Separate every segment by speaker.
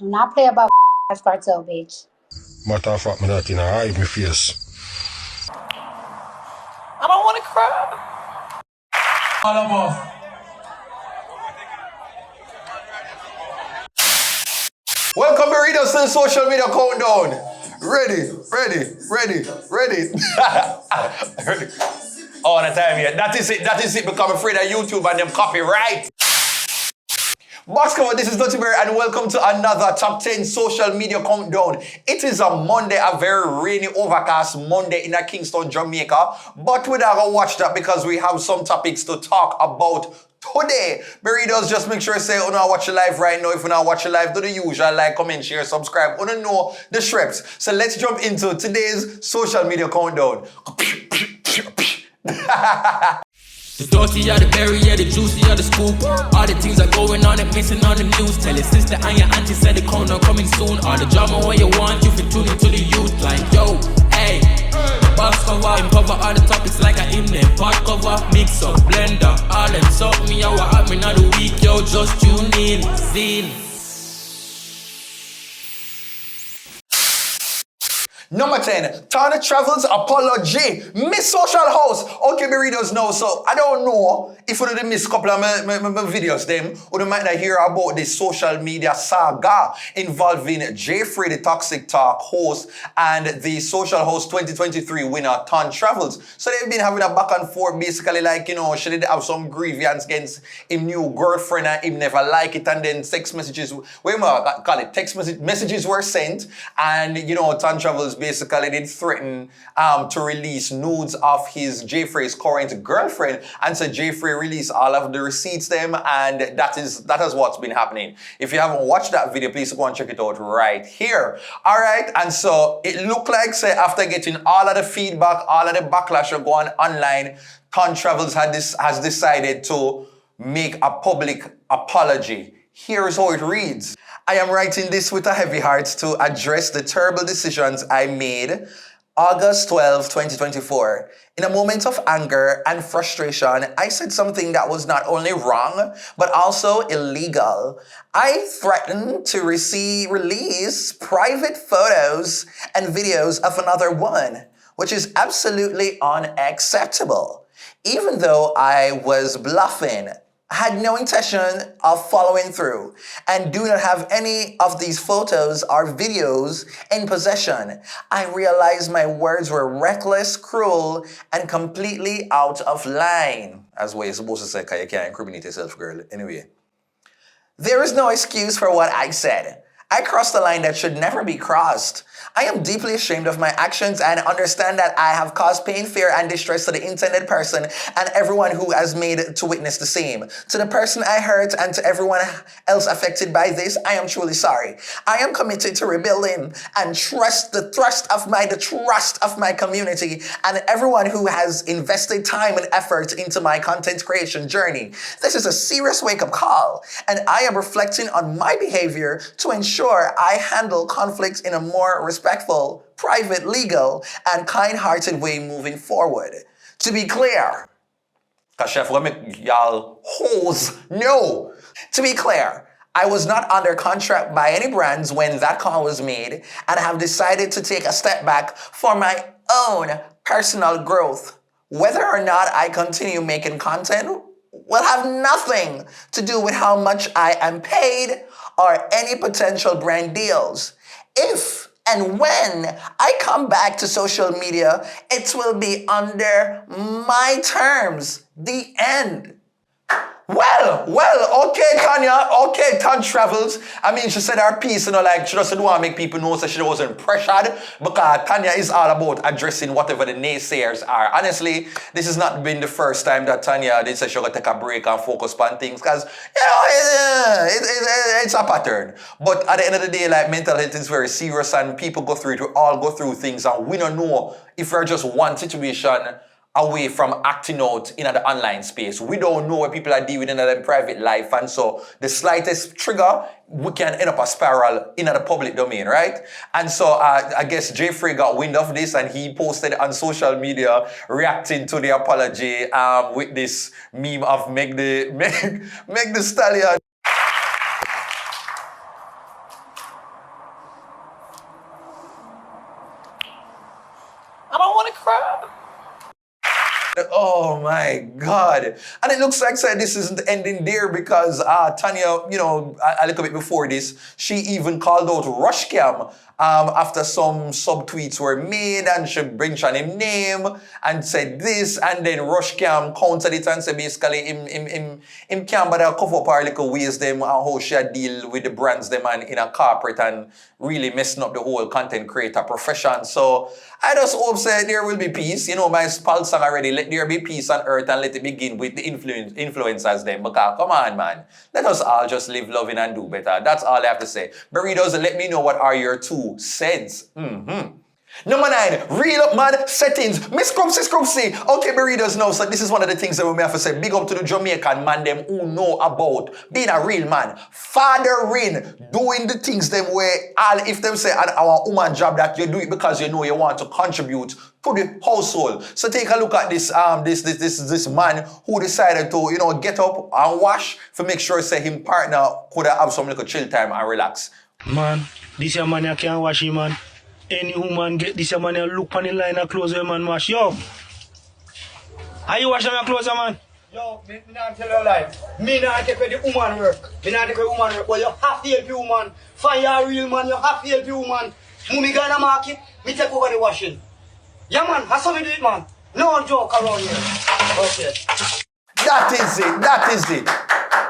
Speaker 1: Do not play about Vybz Kartel, bitch.
Speaker 2: Matter of fact, me not in a hide my face.
Speaker 3: I don't want to cry. All of us.
Speaker 4: Welcome, burritos, to the social media countdown. Ready. All the time here. That is it. Become afraid of YouTube and them copyright. Basketball, this is Dutty Berry, and welcome to another Top 10 Social Media Countdown. It is a Monday, a very rainy, overcast Monday in Kingston, Jamaica. But we're not going to watch that because we have some topics to talk about today. Burritos, just make sure you say, watch your live right now. If you not watch your live, do the usual, like, comment, share, subscribe. Know the shreps. So let's jump into today's Social Media Countdown.
Speaker 3: The dirty or the berry, yeah, the juicy or the scoop. All the things are going on and missing on the news. Tell your sister and your auntie said the countdown coming soon. All the drama what you want, you can tune into the youth. Like, yo, hey, box cover, cover all the topics like a hymn. Pot cover, mix up, blender. All them suck me, I what happening on the week, yo, just tune in, scene.
Speaker 4: Number 10, TonTravels apology. Miss Social House. Okay, burritos know. So I don't know if you didn't miss a couple of my videos, them, or you might not hear about the social media saga involving Jaii, the Toxic Talk host, and the Social House 2023 winner, TonTravels. So they've been having a back and forth, basically, like, she did have some grievance against his new girlfriend and him never like it, and then text messages, messages were sent, and, TonTravels basically did threaten to release nudes of his Jaii current girlfriend, and so Jaii released all of the receipts them, and that is what's been happening. If you haven't watched that video, please go and check it out right here. All right, and so it looked like, say, after getting all of the feedback, all of the backlash going online, TonTravels has decided to make a public apology. Here's how it reads. I am writing this with a heavy heart to address the terrible decisions I made August 12, 2024. In a moment of anger and frustration, I said something that was not only wrong, but also illegal. I threatened to release private photos and videos of another woman, which is absolutely unacceptable. Even though I was bluffing, I had no intention of following through and do not have any of these photos or videos in possession. I realized my words were reckless, cruel, and completely out of line. As what you're supposed to say, because you can't incriminate yourself, girl. Anyway. There is no excuse for what I said. I crossed the line that should never be crossed. I am deeply ashamed of my actions and understand that I have caused pain, fear, and distress to the intended person and everyone who has made to witness the same. To the person I hurt and to everyone else affected by this, I am truly sorry. I am committed to rebuilding and the trust of my community and everyone who has invested time and effort into my content creation journey. This is a serious wake-up call, and I am reflecting on my behavior to ensure I handle conflicts in a more respectful, private, legal, and kind-hearted way moving forward. To be clear, To be clear, I was not under contract by any brands when that call was made, and have decided to take a step back for my own personal growth. Whether or not I continue making content will have nothing to do with how much I am paid or any potential brand deals. If and when I come back to social media, it will be under my terms. The end. Well, okay, Tanya, okay, TonTravels. I mean, she said her piece, she just didn't want to make people know that she wasn't pressured, because Tanya is all about addressing whatever the naysayers are. Honestly, this has not been the first time that Tanya did say she's going to take a break and focus on things, because, it's a pattern. But at the end of the day, mental health is very serious, and people go through it. We all go through things, and we don't know if we're just one situation away from acting out in the online space. We don't know what people are dealing in their private life, and so the slightest trigger, we can end up a spiral in the public domain, right? And so I guess Jaii got wind of this, and he posted on social media reacting to the apology with this meme of Meg the Stallion. Oh my God. And it looks like this isn't ending there because Tanya, a little bit before this, she even called out Rushcam after some subtweets were made and she mentioned him name and said this, and then Rushcam countered it and said basically him can't bother cover up our little ways them and how she deal with the brands them and in a corporate and really messing up the whole content creator profession. So I just hope there will be peace. My pulse song already, let there be peace on earth and let it begin with the influencers them. Because come on, man. Let us all just live loving and do better. That's all I have to say. Burritos, let me know what are your 2 cents. Number 9, reel up man settings. Miss Scrubsy. Okay, burritos now. So this is one of the things that we have to say. Big up to the Jamaican man them who know about being a real man. Fathering, doing the things them where all if them say our woman job that you do it because you know you want to contribute to the household. So take a look at this this man who decided to get up and wash to make sure say him partner could have some little chill time and relax.
Speaker 5: Man, this your man you can't wash him, man. Any woman get this your man you look on the line and close your man wash. Yo! Are you washing your clothes, man?
Speaker 6: Yo, me not tell you a lie. Me not take away the woman work. Me not take away woman work. But you have to help you, man. Find your real man, you have to help you, man. Mummy go in the market, me take over the washing. Yeah, man, that's how we do it, man. No joke around here. Okay.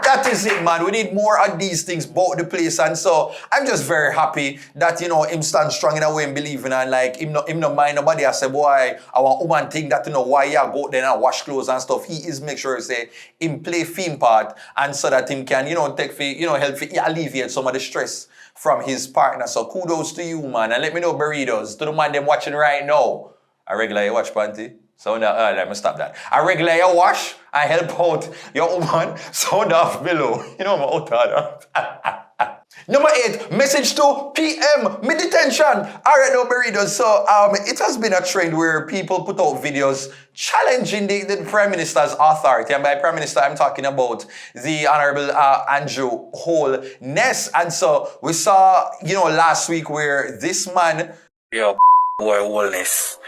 Speaker 4: That is it, man. We need more of these things about the place. And so I'm just very happy that, him stand strong in a way and believing and him no mind nobody. I say, boy, I want woman think that, why you go there and wash clothes and stuff. He is make sure say him play theme part and so that him can, take help alleviate some of the stress from his partner. So kudos to you, man. And let me know, burritos, to the man them watching right now. I regular watch panty. So now, let me stop that. I regular your wash, I help out your woman, sound off below. I'm out of that. Number 8, message to PM, mid-detention. All right, now, burritos. So, it has been a trend where people put out videos challenging the Prime Minister's authority. And by Prime Minister, I'm talking about the Honorable Andrew Holness. And so, we saw, last week where this man...
Speaker 7: Yo, boy, Holness.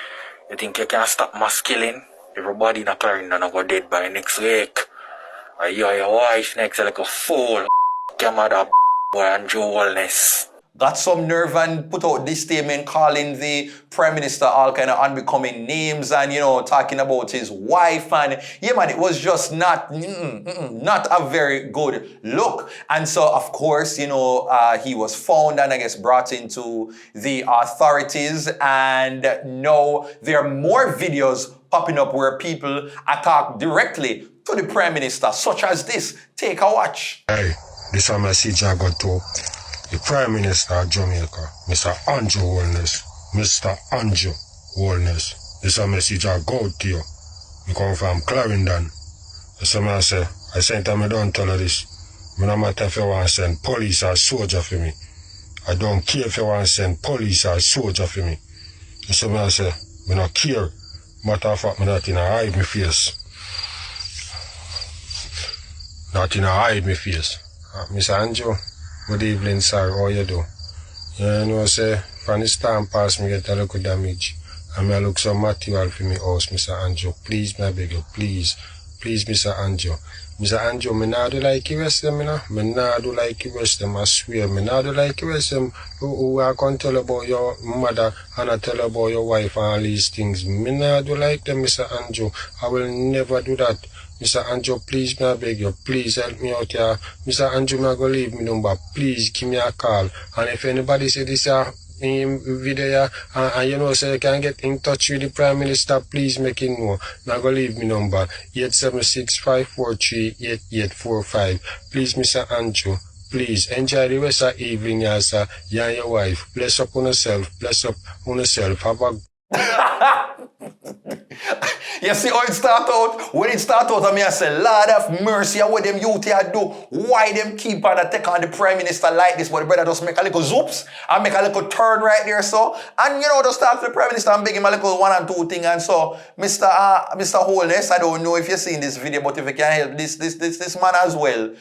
Speaker 7: You think you can stop mass killing? Everybody in a Clarendon go dead by next week. Or you your wife next like a fool. Your mother boy and Joe Wellness.
Speaker 4: Got some nerve and put out this statement calling the Prime Minister all kind of unbecoming names and, talking about his wife. And yeah, man, it was just not a very good look. And so, of course, he was found and I guess brought into the authorities. And now there are more videos popping up where people attack directly to the Prime Minister, such as this. Take a watch.
Speaker 2: Hey, this is a message I got to the Prime Minister of Jamaica, Mr. Andrew Holness. Mr. Andrew Holness. This is a message I go to you. You come from Clarendon. So I sent them, I don't tell her this. I don't matter if you want to send police or soldier for me. I don't care if you want to send police or soldier for me. So I say, I don't care. Matter of fact, I not hide my face. Not hide my face. Mr. Andrew, good evening, sir. How you do? Say, from the storm pass, me get a little damage. And I look some material for me house, Mr. Andrew. Please, I beg you, please. Please, Mr. Andrew. Mr. Andrew, me not do like you rest them, Me not do like you rest them, I swear. Me not do like you rest them. Who I can tell about your mother and I tell about your wife and all these things. Me not do like them, Mr. Andrew. I will never do that. Mr. Andrew, please, I beg you, please help me out here. Mr. Andrew, I go leave me number. Please give me a call. And if anybody say this video and say you can get in touch with the Prime Minister, please make it know. I go leave me number 876-543-8845. Please, Mr. Andrew, please enjoy the rest of the evening, sir. You and your wife. Bless up on yourself. Bless up on yourself. Have a
Speaker 4: You see how it start out? When it start out, I say, Lord of mercy, what them youth here do? Why them keep on take on the Prime Minister like this? But the brother just make a little zoops and make a little turn right there, so. And just start the Prime Minister and beg him a little 1 and 2 thing. And so, Mr. Holness, I don't know if you've seen this video, but if you can help this man as well,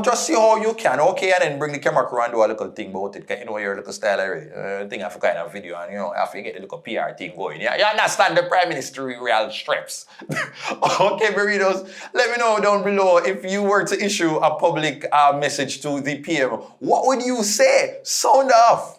Speaker 4: just see how you can, okay? And then bring the camera crew and do a little thing about it. Your little style already. Thing I forgot in a video and, after you get the little PR thing going. You understand the Prime Minister? real strips. Okay, burritos, let me know down below if you were to issue a public message to the PM. What would you say? Sound off.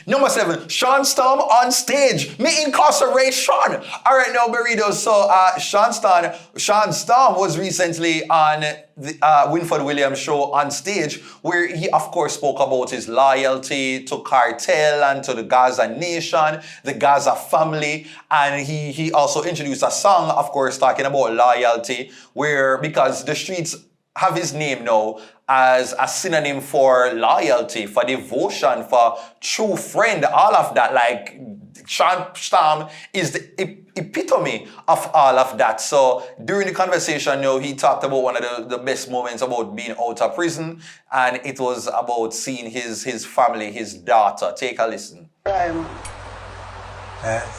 Speaker 4: Number 7, Sean Storm on stage. Me incarcerate Sean. All right, now burritos. So Sean Storm was recently on the Winford Williams show on stage, where he of course spoke about his loyalty to Kartel and to the Gaza nation, the Gaza family, and he also introduced a song, of course, talking about loyalty, where because the streets have his name now as a synonym for loyalty, for devotion, for true friend, all of that. Like Sean Storm is the epitome of all of that. So during the conversation, he talked about one of the best moments about being out of prison, and it was about seeing his family, his daughter. Take a listen.
Speaker 6: Cry, man.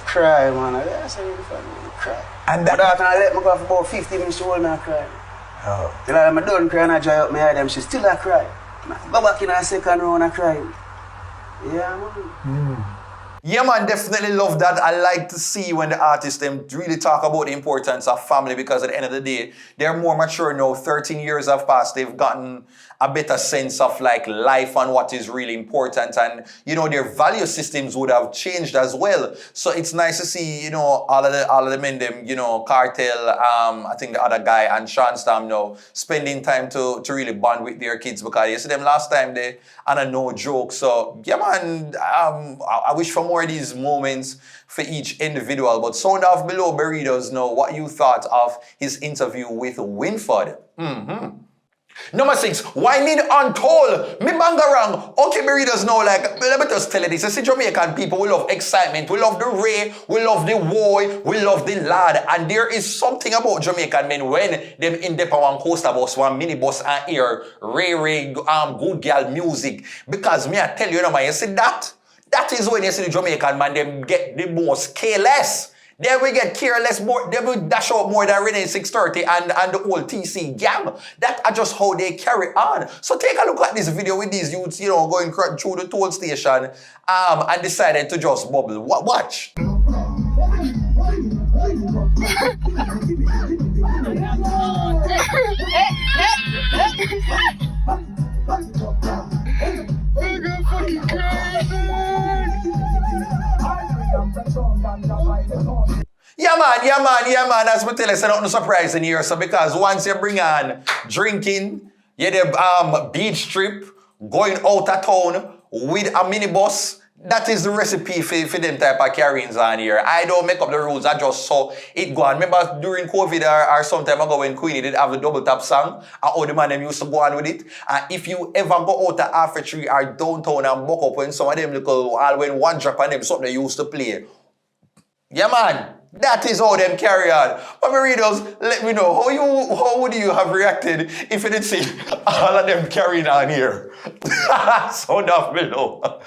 Speaker 6: Cry, man. I say really funny, cry. And that daughter, I let me go for about 15 minutes to hold me and cry. Oh. Till I'm done crying, I dry up my eye, she still a cry. Go back in a second round and cry. Yeah, man.
Speaker 4: Yeah, man, definitely love that. I like to see when the artists them really talk about the importance of family, because at the end of the day, they're more mature now. 13 years have passed. They've gotten a better sense of like life and what is really important. And, their value systems would have changed as well. So it's nice to see, all of the men, them, Kartel, I think the other guy, and Sean Storm now spending time to really bond with their kids, because you see them last time they, and a no joke. So, yeah, man, I wish for more of these moments for each individual. But sound off below, burritos, know what you thought of his interview with Winford. Number 6, why need untold? Me bangarang. Okay, burritos know, like, let me just tell you this. I see Jamaican people, we love excitement. We love the ray, we love the boy, we love the lad. And there is something about Jamaican men when them in the one coaster bus, one minibus and hear ray, good girl music. Because me, I tell you, man, you see that? That is when you see the Jamaican man, them get the most careless. Then we get careless more, they will dash out more than Renee 630 and the old TC gang. That are just how they carry on. So take a look at this video with these youths, going through the toll station and decided to just bubble. Watch. Yeah, man. As we tell you, it's not no surprise in here. So because once you bring on drinking, you the beach trip, going out of town with a minibus, that is the recipe for them type of carryings on here. I don't make up the rules, I just saw it go on. Remember during COVID or some time ago when Queenie did have the double tap song, and all the man them used to go on with it. And if you ever go out to Half a Tree or downtown and buck up when some of them look all when one drop on them, something they used to play. Yeah, man. That is how them carry on. But Burritos, let me know, how would you have reacted if you didn't see all of them carrying on here? Sound off below.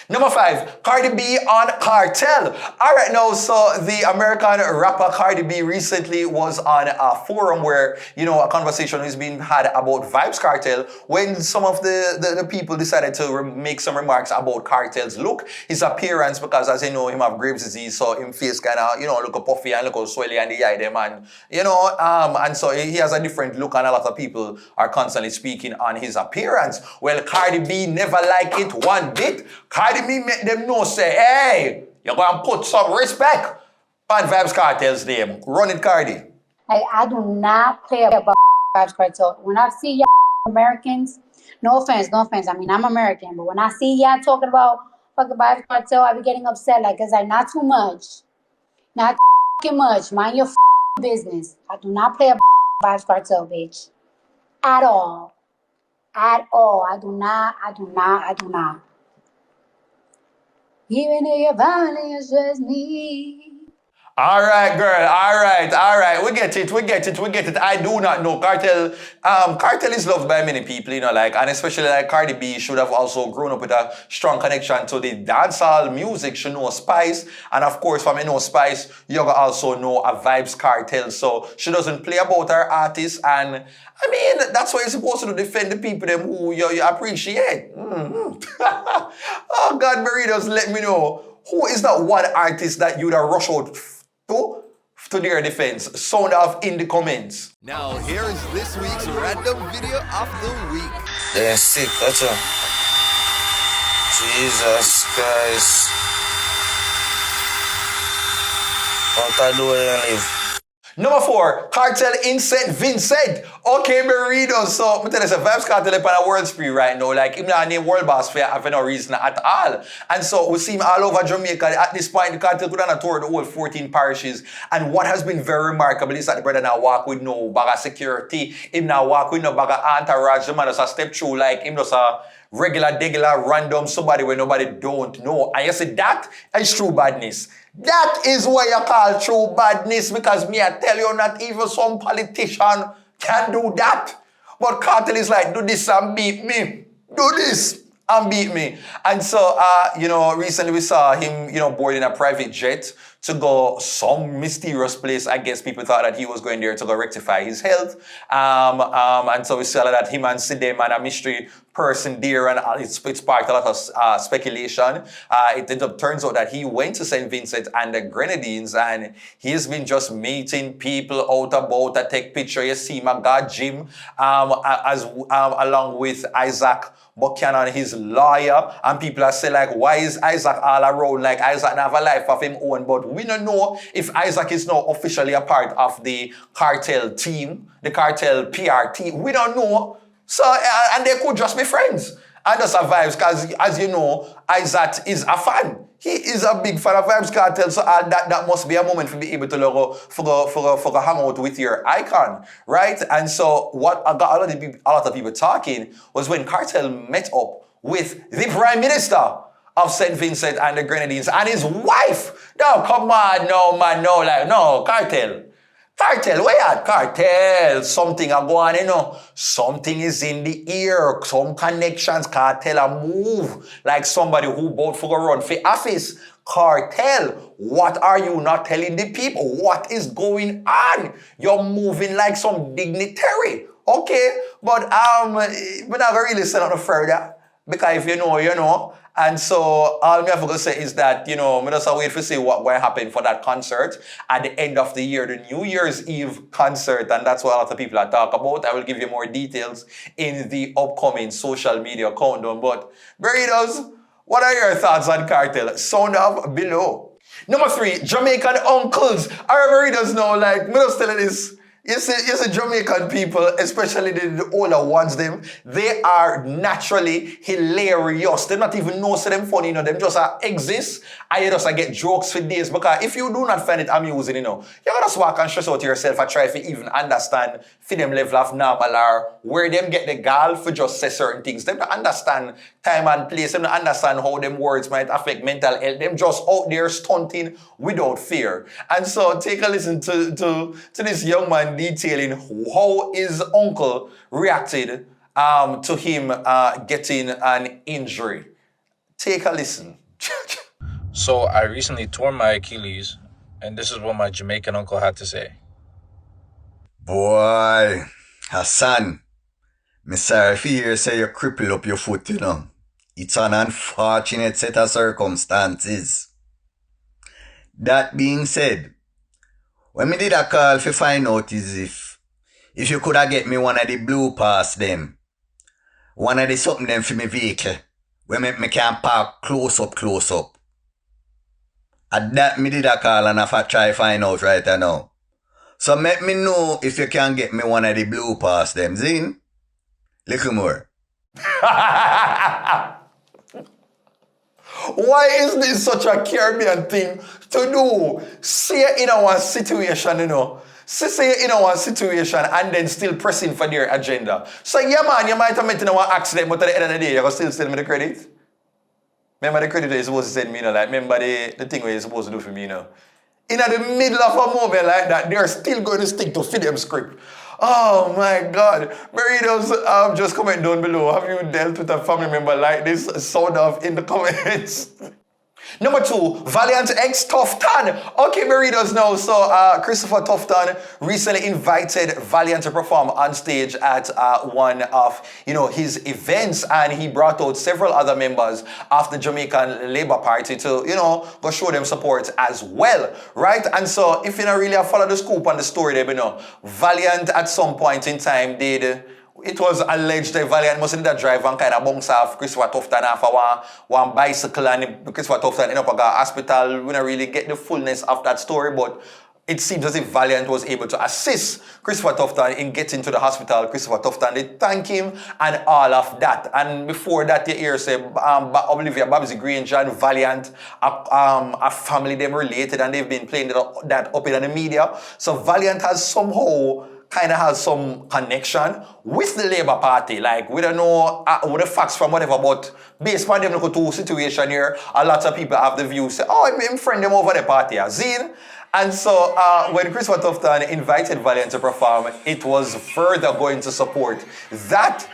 Speaker 4: Number 5, Cardi B on Kartel. All right, now, so the American rapper Cardi B recently was on a forum where, a conversation is being had about Vybz Kartel when some of the people decided to make some remarks about Kartel's look, his appearance, because as you know, him have Graves' disease, so him face kind of, look puffy and look swelly and the eye them, and, and so he has a different look, and a lot of people are constantly speaking on his appearance. Well, Cardi B never like it one bit. Cardi B make them know, say, hey, you're going to put some respect on Vybz Kartel's name. Run it, Cardi.
Speaker 1: I do not play about Vybz Kartel. When I see y'all Americans, no offense, I mean, I'm American, but when I see y'all talking about fucking Vybz Kartel, I be getting upset, cause not too much. Not fucking much. Mind your business. I do not play about Vybz Kartel, bitch. At all. At all. I do not. Even if your family is just me.
Speaker 4: All right, girl. All right. We get it. I do not know. Kartel is loved by many people, and especially Cardi B should have also grown up with a strong connection to the dancehall music. She knows Spice. And of course, from Spice, you also know a Vybz Kartel. So she doesn't play about her artists. And I mean, that's what you're supposed to do, defend the people them who you appreciate. Mm-hmm. Oh, God, Burritos, let me know. Who is that one artist that you'd have rushed out to their defense? Sound off in the comments.
Speaker 8: Now here is this week's random video of the week.
Speaker 9: They're sick, that's all. Jesus Christ. What I do when I live?
Speaker 4: Number 4, Kartel in St. Vincent. Okay, Burritos. So, I'm telling you, Vybz Kartel is on a world spree right now. Him not name world boss for no reason at all. And so, we see him all over Jamaica. At this point, the Kartel could have toured the whole 14 parishes. And what has been very remarkable is that the brother now walk with no bag of security. Him now walk with no bag of entourage. The man just a step through him just a regular, random somebody where nobody don't know. And you see, that is true badness. That is what you call true badness, because me, I tell you, not even some politician can do that. But Kartel is like, do this and beat me. Do this and beat me. And so, recently we saw him, boarding a private jet to go some mysterious place. I guess people thought that he was going there to go rectify his health. And so we saw that him and Sidem and a mystery person there, and it sparked a lot of speculation. It turns out that he went to St. Vincent and the Grenadines, and he's been just meeting people out about to take picture. You see my God Jim, along with Isaac Buchanan, his lawyer, and people are saying why is Isaac all around? Isaac have a life of him own, but we don't know if Isaac is now officially a part of the Kartel team, the Kartel PR team. We don't know. So, and they could just be friends. And just have Vybz, because as you know, Isaac is a fan. He is a big fan of Vybz Kartel, so that must be a moment for be able to for hang out with your icon, right? And so what got a lot of people talking was when Kartel met up with the Prime Minister of St. Vincent and the Grenadines and his wife. No, come on, no, man, no, Kartel. Kartel, where at Kartel? Something are going on, Something is in the air. Some connections. Kartel a move like somebody who bought for a run for office. Kartel, what are you not telling the people? What is going on? You're moving like some dignitary. Okay, but we're not going to really say nothing further, because if you know, you know. And so all me have to say is that, me just wait to see what will happen for that concert at the end of the year, the New Year's Eve concert, and that's what a lot of people are talking about. I will give you more details in the upcoming social media countdown. But Burritos, what are your thoughts on Kartel? Sound off below. Number 3, Jamaican uncles. Our Burritos know, me just telling this You see Jamaican people, especially the older ones, they are naturally hilarious. They not even know so them funny, them just exist and you just get jokes for days. Because if you do not find it amusing, you're gonna just walk and stress out yourself and try to even understand for them level of normal or where them get the gall for just say certain things. Them to understand time and place, them to understand how them words might affect mental health. Them just out there stunting without fear. And so take a listen to this young man detailing how his uncle reacted to him getting an injury. Take a listen.
Speaker 10: So I recently tore my Achilles, and this is what my Jamaican uncle had to say.
Speaker 11: Boy, Hassan, me sorry if you hear say you cripple up your foot, It's an unfortunate set of circumstances. That being said, when me did a call to find out is if you coulda get me one of the blue pass them, one of the something them for me vehicle, where me can park close up. At that me did a call and I try find out right now. So let me know if you can get me one of the blue pass them, Zin? Little more.
Speaker 4: Why is this such a Caribbean thing to do? Say in our situation, Say in our situation and then still pressing for their agenda. So yeah man, you might have met in an accident, but at the end of the day, you can still send me the credit. Remember the credit you're supposed to send me, remember the thing you're supposed to do for me, In the middle of a moment like that, they're still going to stick to film script. Oh my God. Burritos, just comment down below. Have you dealt with a family member like this? Sound off in the comments. Number 2, Valiant X Tufton. Okay, Burritos now. So Christopher Tufton recently invited Valiant to perform on stage at one of his events, and he brought out several other members of the Jamaican Labour Party to go show them support as well, right? And so if you don't really follow the scoop on the story there, Valiant at some point in time did. It was alleged that Valiant must have drive and kind of bounce off Christopher Tufton off one bicycle, and Christopher Tufton ended up at the hospital. We don't really get the fullness of that story, but it seems as if Valiant was able to assist Christopher Tufton in getting to the hospital. Christopher Tufton did thank him and all of that. And before that, you hear say Olivia Babsy Grange and Valiant, a family them related, and they've been playing that up in the media. So Valiant has somehow kind of has some connection with the Labour Party. Like, we don't know what the facts from whatever, but based on them look two situation here, a lot of people have the view, say, oh, I'm friend them over the party, Zine. And so when Christopher Tufton invited Valiant to perform, it was further going to support that.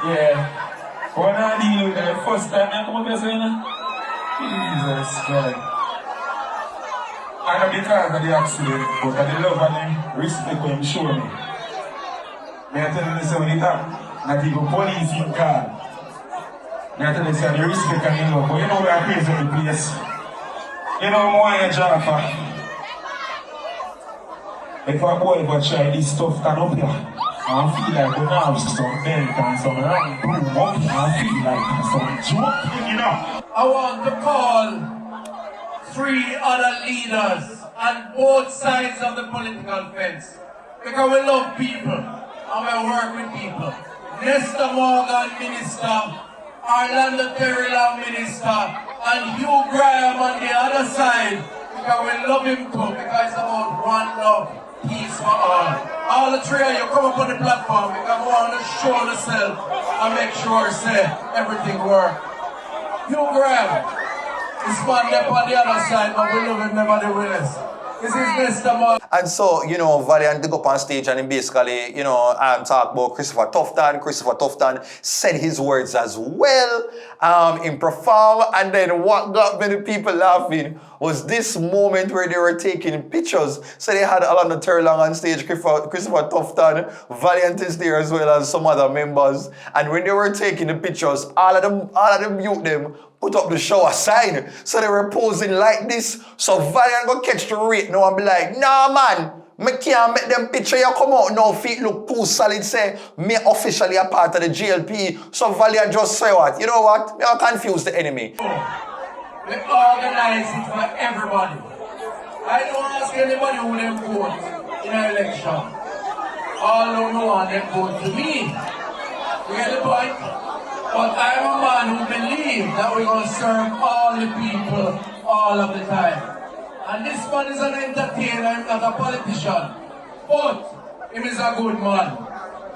Speaker 12: Yeah. When I deal with the first time I come up here, Jesus Christ. I know because of the accident, but I love and respect when him show me. May I tell you this when it happened? Not even police in car. May I tell you the respect and the love, but you know where I praise on the place. You know more in a job. If a boy but try this stuff can up here. I feel like we have some belt and some round boom up. I feel like some joke,
Speaker 13: I want to call 3 other leaders on both sides of the political fence. Because we love people and we work with people. Nesta Morgan, Minister, Orlando Terrell, Minister, and Hugh Graham on the other side. Because we love him too, because it's about one love. Peace for all the 3 of you come up on the platform because we want to show yourself and make sure say everything works. You grab this man up on the other side, but we love him nevertheless. This is Mr. Mo.
Speaker 4: And so, Valiant did go up on stage and he basically, talk about Christopher Tufton. Christopher Tufton said his words as well in perform. And then what got many people laughing was this moment where they were taking pictures. So they had Orlando Terrell on stage, Christopher Tufton, Valiant is there as well as some other members. And when they were taking the pictures, all of them youth them put up the shower sign. So they were posing like this. So Valiant go catch the rate now and be like, nah man, Me can't make them picture you come out now, feet look too solid, say, me officially a part of the GLP, so Valiant just say what? You know what? Me confuse the enemy.
Speaker 13: We organize it for everybody. I don't ask anybody who them vote in an election. All who know and them vote to me. You get the point? But I'm a man who believes that we're going to serve all the people all of the time. And this man is an entertainer, he's not a politician. But he is a good man.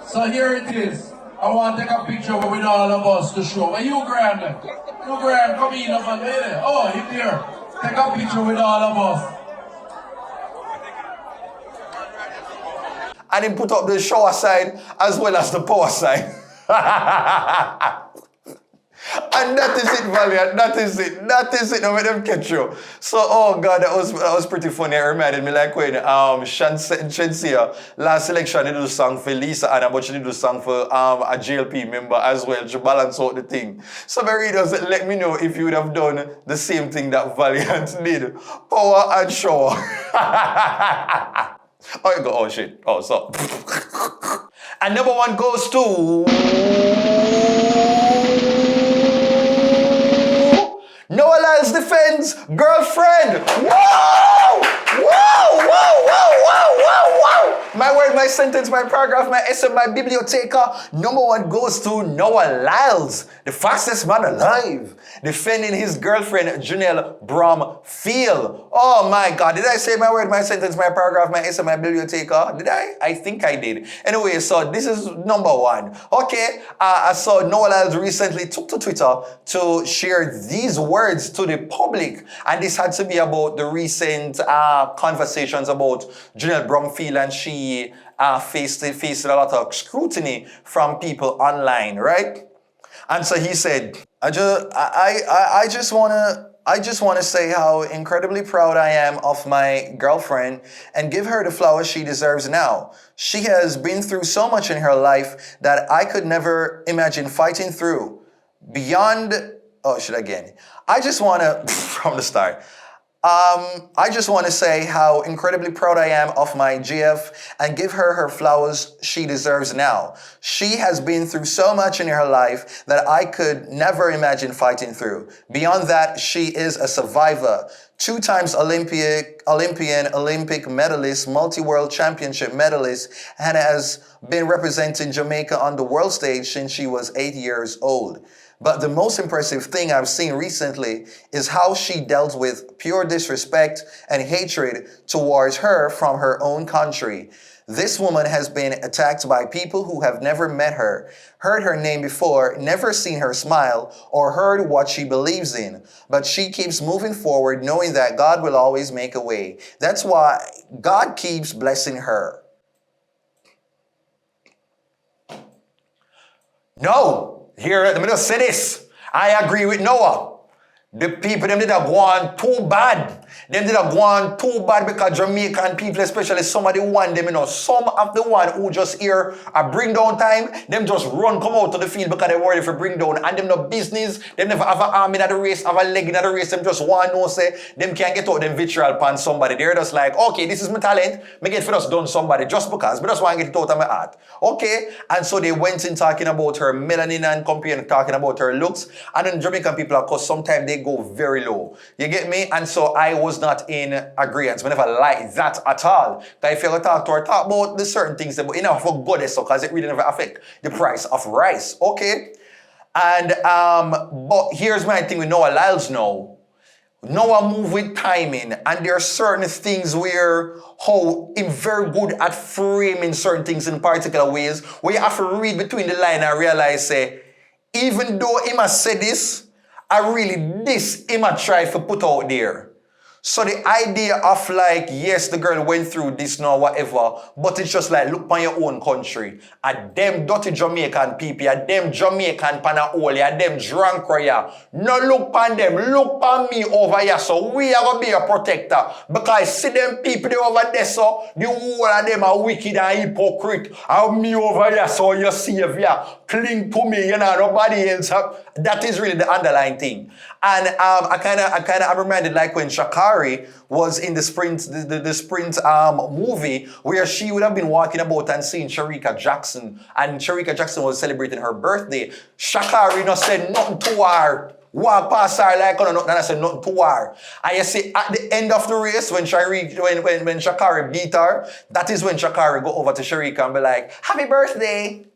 Speaker 13: So here it is. I want to take a picture with all of us to show. Where you, Graham? You, Graham, come in up and there. Oh, he's here. Take a picture with all of us.
Speaker 4: And he put up the shower side as well as the power side. And that is it, Valiant. That is it. That is it. Now let them catch you. So, oh God, that was pretty funny. It reminded me like when Shensia last election, they do a song for Lisa Anna, but she did a song for a GLP member as well to balance out the thing. So my readers, let me know if you would have done the same thing that Valiant did. Power and shower. Oh, you go, oh shit. Oh, so. And number one goes to Noah Lyles defends girlfriend. Whoa! Whoa! Whoa! Whoa! Whoa! Whoa! Whoa! My word, my sentence, my paragraph, my essay, my biblioteca. Number one goes to Noah Lyles, the fastest man alive, defending his girlfriend Janelle Bromfield. Oh my God, did I say my word, my sentence, my paragraph, my essay, my biblioteca? Did I? I think I did. Anyway, so this is number one. Okay, I saw Noah Lyles recently took to Twitter to share these words to the public, and this had to be about the recent conversations about Janelle Bromfield, and she faced a lot of scrutiny from people online, right? And so he said, I just want to say how incredibly proud I am of my girlfriend and give her the flowers she deserves now. She has been through so much in her life that I could never imagine fighting through. I just want to, from the start, I just want to say how incredibly proud I am of my GF and give her her flowers she deserves now. She has been through so much in her life that I could never imagine fighting through. Beyond that, she is a survivor. 2 times Olympian, Olympic medalist, multi-world championship medalist, and has been representing Jamaica on the world stage since she was 8 years old. But the most impressive thing I've seen recently is how she dealt with pure disrespect and hatred towards her from her own country. This woman has been attacked by people who have never met her, heard her name before, never seen her smile, or heard what she believes in. But she keeps moving forward knowing that God will always make a way. That's why God keeps blessing her. No! Here, let me just say this. I agree with Noah. The people, them did a go on too bad. Them did a go on too bad because Jamaican people, especially some of the one, them, you know, some of the one who just hear a bring down time, them just run, come out to the field because they worry for bring down. And them no business, them never have an arm in the race, have a leg in the race, them just want to say, them can't get out them vitriol upon somebody. They're just like, okay, this is my talent, me get for us done somebody just because, but just want to get it out of my heart. Okay, and so they went in talking about her melanin and comparing, talking about her looks, and then Jamaican people, of course, sometimes they go very low. You get me? And so I was not in agreement. I never liked that at all. But if you ever talk to her, talk about the certain things, but you know, for goddess, because it really never affect the price of rice. Okay? And, but here's my thing with Noah Lyles now. Noah move with timing, and there are certain things where how him very good at framing certain things in particular ways, where you have to read between the line and realize, say, even though him has said this, I really this him a try to put out there. So the idea of like, yes, the girl went through this now, whatever, but it's just like, look on your own country. And them dirty Jamaican people, and them Jamaican panaoli, and them drunk raya. No look on them, look on me over here. So we are going to be a protector. Because see them people they over there, so the whole of them are wicked and hypocrite. And me over here, so you savior. Cling to me, you know, nobody else. That is really the underlying thing. And I kind of am reminded like when Shakar Sha'Carri was in the Sprint movie where she would have been walking about and seeing Sharika Jackson, and Sharika Jackson was celebrating her birthday. Sha'Carri not said nothing to her. Walk past her like nothing, and I said nothing to her. And you see, at the end of the race, when Sha'Carri beat her, that is when Sha'Carri go over to Sharika and be like, happy birthday.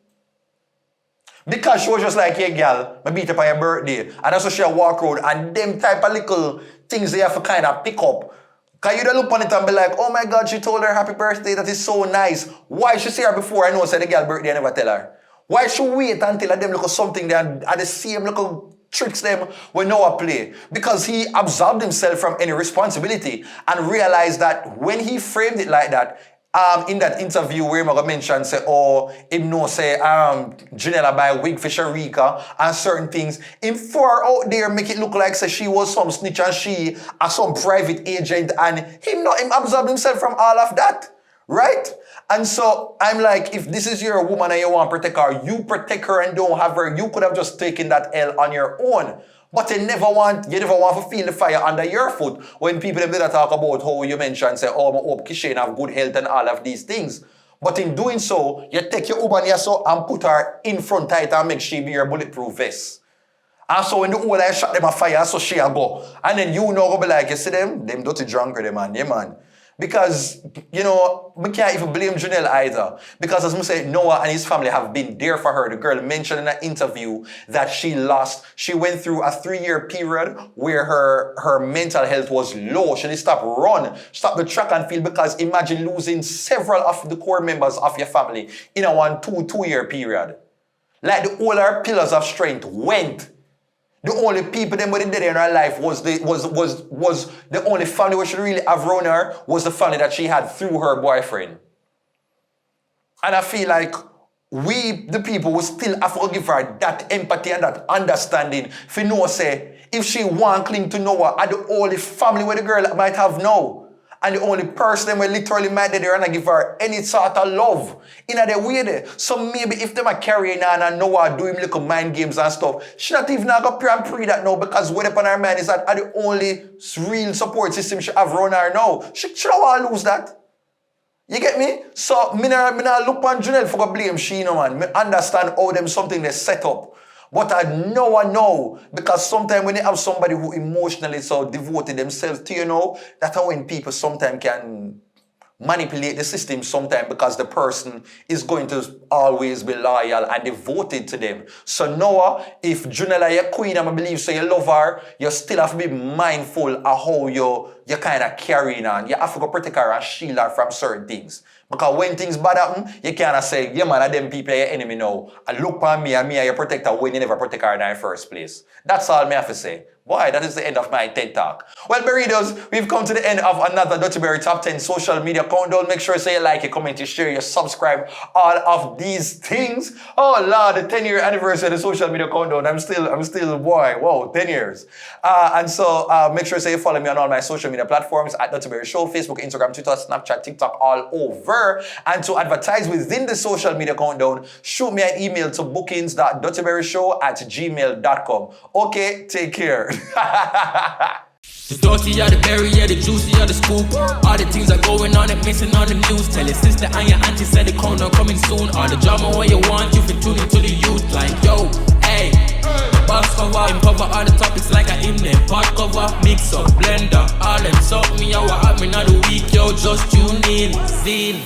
Speaker 4: Because she was just like, yeah, girl, I beat up on your birthday. And that's how she walk around. And them type of little things they have to kind of pick up. Because you don't look on it and be like, oh my God, she told her happy birthday. That is so nice. Why should she see her before I know said the girl birthday I never tell her? Why should we wait until them look at something there and the same little tricks them when Noah play? Because he absolved himself from any responsibility and realized that when he framed it like that, in that interview where I'm mentioned, say, oh, him no say, Janelle buy a wig for Sharika and certain things. Him for out there make it look like say she was some snitch and she are some private agent, and him absolved himself from all of that. Right? And so I'm like, if this is your woman and you want to protect her, you protect her and don't have her. You could have just taken that L on your own. But you never want to feel the fire under your foot when people them that talk about how you mentioned, say, oh, I hope Kishane have good health and all of these things. But in doing so, you take your woman and put her in front tight and make she be your bulletproof vest. And so when the old I shot them a fire, so she a go. And then you know go be like, you see them dirty drunker, them man, yeah man. Because, you know, we can't even blame Janelle either. Because as I say, Noah and his family have been there for her. The girl mentioned in an interview that she went through a 3-year period where her mental health was low. She didn't stop the track and field, because imagine losing several of the core members of your family in a 2-year period. Like the older pillars of strength went. The only people that were dead in her life was the only family where she really have around her was the family that she had through her boyfriend. And I feel like we, the people, will still have to give her that empathy and that understanding. For know, say, if she want cling to Noah, are the only family where the girl might have now. And the only person who literally might be there and give her any sort of love in a way there. So maybe if them are carrying on and Noah doing little mind games and stuff, she not even going to pray that now, because what upon her mind is that are the only real support system she have around her now. She don't want to lose that. You get me? So me not look on Janelle for blame she, no man. Me understand how them something they set up. But I know, because sometimes when you have somebody who emotionally so devoted themselves to you know, that's how when people sometimes can manipulate the system sometimes, because the person is going to always be loyal and devoted to them. So Noah, if Janelle is your queen and I believe so you love her, you still have to be mindful of how you're kind of carrying on. You have to go protect her and shield her from certain things. Because when things bad happen, you can't say, yeah man, them people are your enemy now. And look on me and your protector when you never protect her in the first place. That's all me have to say. Boy, that is the end of my TED Talk. Well, Burritos, we've come to the end of another Dutty Berry Top 10 social media countdown. Make sure you say you like, you comment, you share, you subscribe, all of these things. Oh Lord, the 10-year anniversary of the social media countdown. I'm still, boy, whoa, 10 years. And so make sure you say you follow me on all my social media platforms at TheDuttyBerryShow, Facebook, Instagram, Twitter, Snapchat, TikTok, all over. And to advertise within the social media countdown, shoot me an email to bookings.duttyberryshow@gmail.com. Okay, take care.
Speaker 3: The dirty are the berry, yeah, the juicy are the scoop. All the things are going on and missing on the news. Tell your sister and your auntie said the corner coming soon. All the drama where you want, you fit tune into the youth. Like, yo, hey, box cover, cover all the topics like I in them. Pot cover, mix up, blender, all them suck me, I what happening on the week, yo, just tune in, zine.